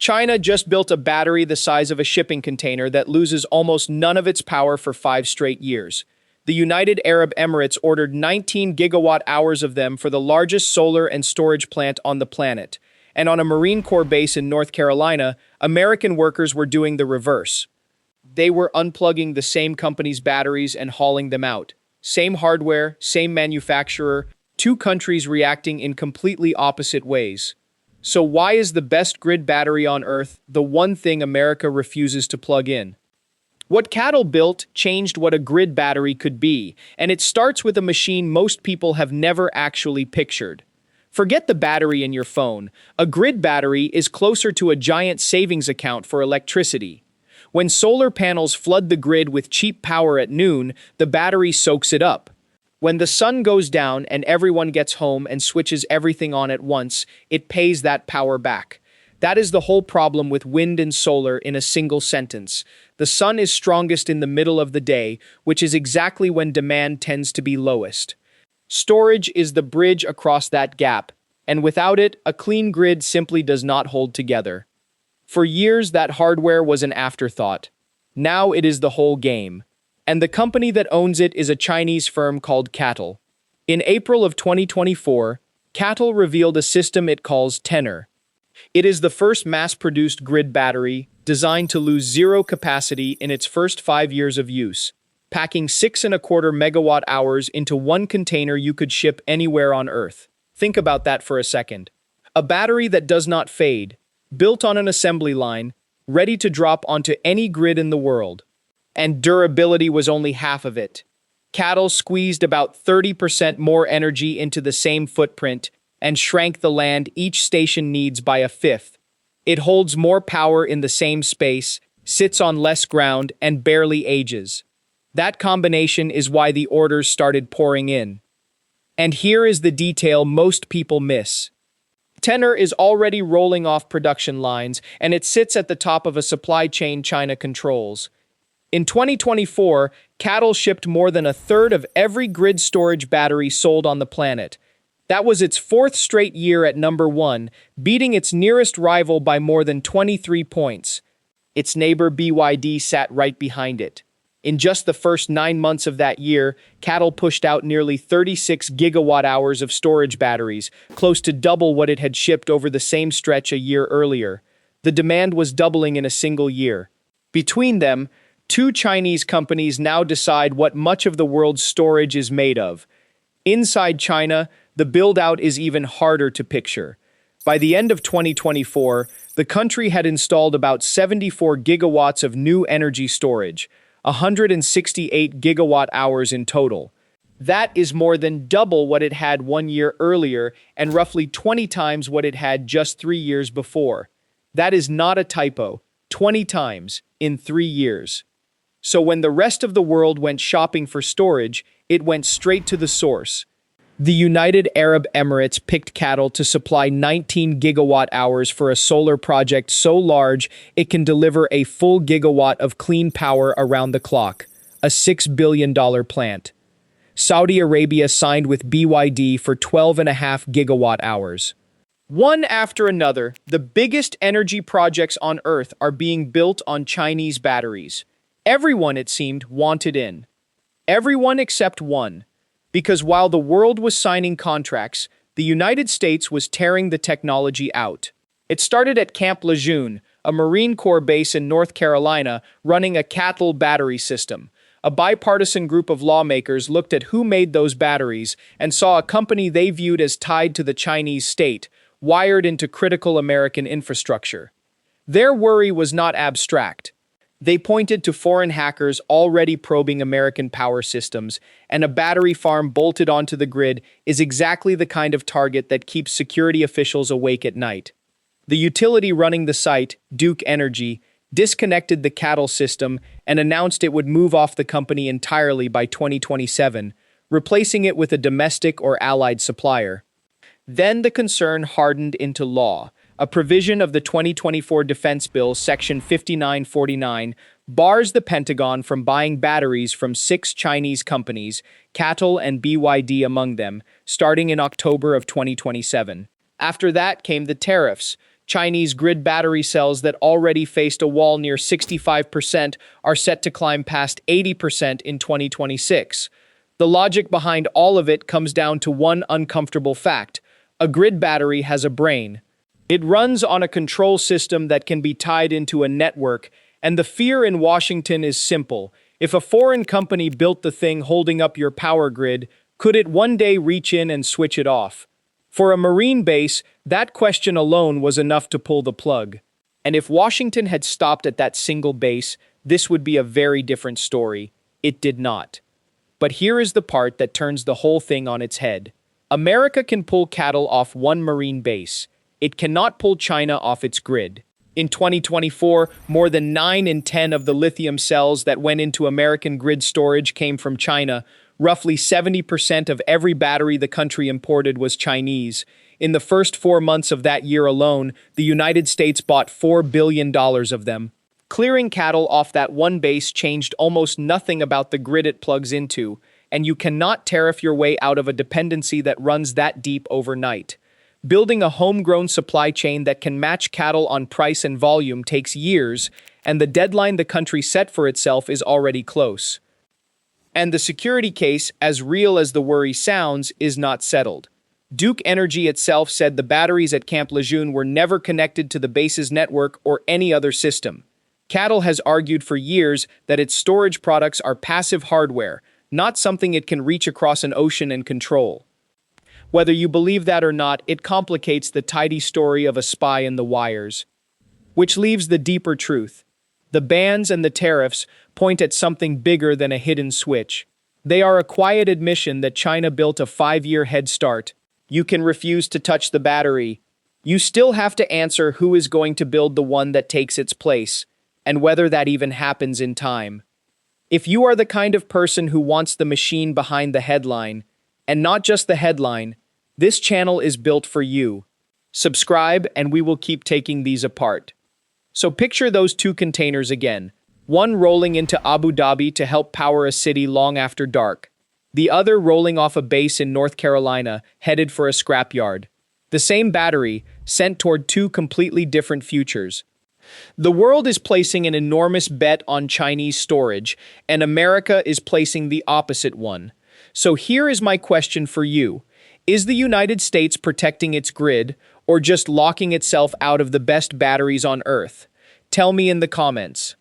China just built a battery the size of a shipping container that loses almost none of its power for 5 straight years. The United Arab Emirates ordered 19 gigawatt hours of them for the largest solar and storage plant on the planet. And on a Marine Corps base in North Carolina, American workers were doing the reverse. They were unplugging the same company's batteries and hauling them out. Same hardware, same manufacturer, two countries reacting in completely opposite ways. So why is the best grid battery on Earth the one thing America refuses to plug in? What CATL built changed what a grid battery could be, and it starts with a machine most people have never actually pictured. Forget the battery in your phone. A grid battery is closer to a giant savings account for electricity. When solar panels flood the grid with cheap power at noon, the battery soaks it up. When the sun goes down and everyone gets home and switches everything on at once, it pays that power back. That is the whole problem with wind and solar in a single sentence. The sun is strongest in the middle of the day, which is exactly when demand tends to be lowest. Storage is the bridge across that gap, and without it, a clean grid simply does not hold together. For years, that hardware was an afterthought. Now it is the whole game. And the company that owns it is a Chinese firm called CATL. In April of 2024, CATL revealed a system it calls Tenor. It is the first mass-produced grid battery designed to lose zero capacity in its first 5 years of use, packing 6.25 megawatt hours into one container you could ship anywhere on Earth. Think about that for a second. A battery that does not fade, built on an assembly line, ready to drop onto any grid in the world. And durability was only half of it. CATL squeezed about 30% more energy into the same footprint and shrank the land each station needs by a fifth. It holds more power in the same space, sits on less ground, and barely ages. That combination is why the orders started pouring in. And here is the detail most people miss. Tenor is already rolling off production lines, and it sits at the top of a supply chain China controls. In 2024, CATL shipped more than a third of every grid storage battery sold on the planet. That was its fourth straight year at number one, beating its nearest rival by more than 23 points. Its neighbor BYD sat right behind it. In just the first 9 months of that year, CATL pushed out nearly 36 gigawatt hours of storage batteries, close to double what it had shipped over the same stretch a year earlier. The demand was doubling in a single year. Between them, two Chinese companies now decide what much of the world's storage is made of. Inside China, the build-out is even harder to picture. By the end of 2024, the country had installed about 74 gigawatts of new energy storage, 168 gigawatt hours in total. That is more than double what it had 1 year earlier and roughly 20 times what it had just 3 years before. That is not a typo, 20 times in 3 years. So when the rest of the world went shopping for storage, it went straight to the source. The United Arab Emirates picked CATL to supply 19 gigawatt hours for a solar project so large it can deliver a full gigawatt of clean power around the clock, a $6 billion plant. Saudi Arabia signed with BYD for 12.5 gigawatt hours. One after another, the biggest energy projects on Earth are being built on Chinese batteries. Everyone, it seemed, wanted in. Everyone except one. Because while the world was signing contracts, the United States was tearing the technology out. It started at Camp Lejeune, a Marine Corps base in North Carolina, running a CATL battery system. A bipartisan group of lawmakers looked at who made those batteries and saw a company they viewed as tied to the Chinese state, wired into critical American infrastructure. Their worry was not abstract. They pointed to foreign hackers already probing American power systems, and a battery farm bolted onto the grid is exactly the kind of target that keeps security officials awake at night. The utility running the site, Duke Energy, disconnected the CATL system and announced it would move off the company entirely by 2027, replacing it with a domestic or allied supplier. Then the concern hardened into law. A provision of the 2024 Defense Bill, Section 5949, bars the Pentagon from buying batteries from 6 Chinese companies, CATL and BYD among them, starting in October of 2027. After that came the tariffs. Chinese grid battery cells that already faced a wall near 65% are set to climb past 80% in 2026. The logic behind all of it comes down to one uncomfortable fact. A grid battery has a brain. It runs on a control system that can be tied into a network, and the fear in Washington is simple. If a foreign company built the thing holding up your power grid, could it one day reach in and switch it off? For a Marine base, that question alone was enough to pull the plug. And if Washington had stopped at that single base, this would be a very different story. It did not. But here is the part that turns the whole thing on its head. America can pull cattle off one Marine base. It cannot pull China off its grid. In 2024, more than 9 in 10 of the lithium cells that went into American grid storage came from China. Roughly 70% of every battery the country imported was Chinese. In the first 4 months of that year alone, the United States bought $4 billion of them. Clearing cattle off that one base changed almost nothing about the grid it plugs into, and you cannot tariff your way out of a dependency that runs that deep overnight. Building a homegrown supply chain that can match cattle on price and volume takes years, and the deadline the country set for itself is already close. And the security case, as real as the worry sounds, is not settled. Duke Energy itself said the batteries at Camp Lejeune were never connected to the base's network or any other system. CATL has argued for years that its storage products are passive hardware, not something it can reach across an ocean and control. Whether you believe that or not, it complicates the tidy story of a spy in the wires. Which leaves the deeper truth. The bans and the tariffs point at something bigger than a hidden switch. They are a quiet admission that China built a 5-year head start. You can refuse to touch the battery. You still have to answer who is going to build the one that takes its place, and whether that even happens in time. If you are the kind of person who wants the machine behind the headline, and not just the headline, this channel is built for you. Subscribe and we will keep taking these apart. So picture those 2 containers again. One rolling into Abu Dhabi to help power a city long after dark. The other rolling off a base in North Carolina, headed for a scrapyard. The same battery, sent toward 2 completely different futures. The world is placing an enormous bet on Chinese storage, and America is placing the opposite one. So here is my question for you. Is the United States protecting its grid, or just locking itself out of the best batteries on Earth? Tell me in the comments.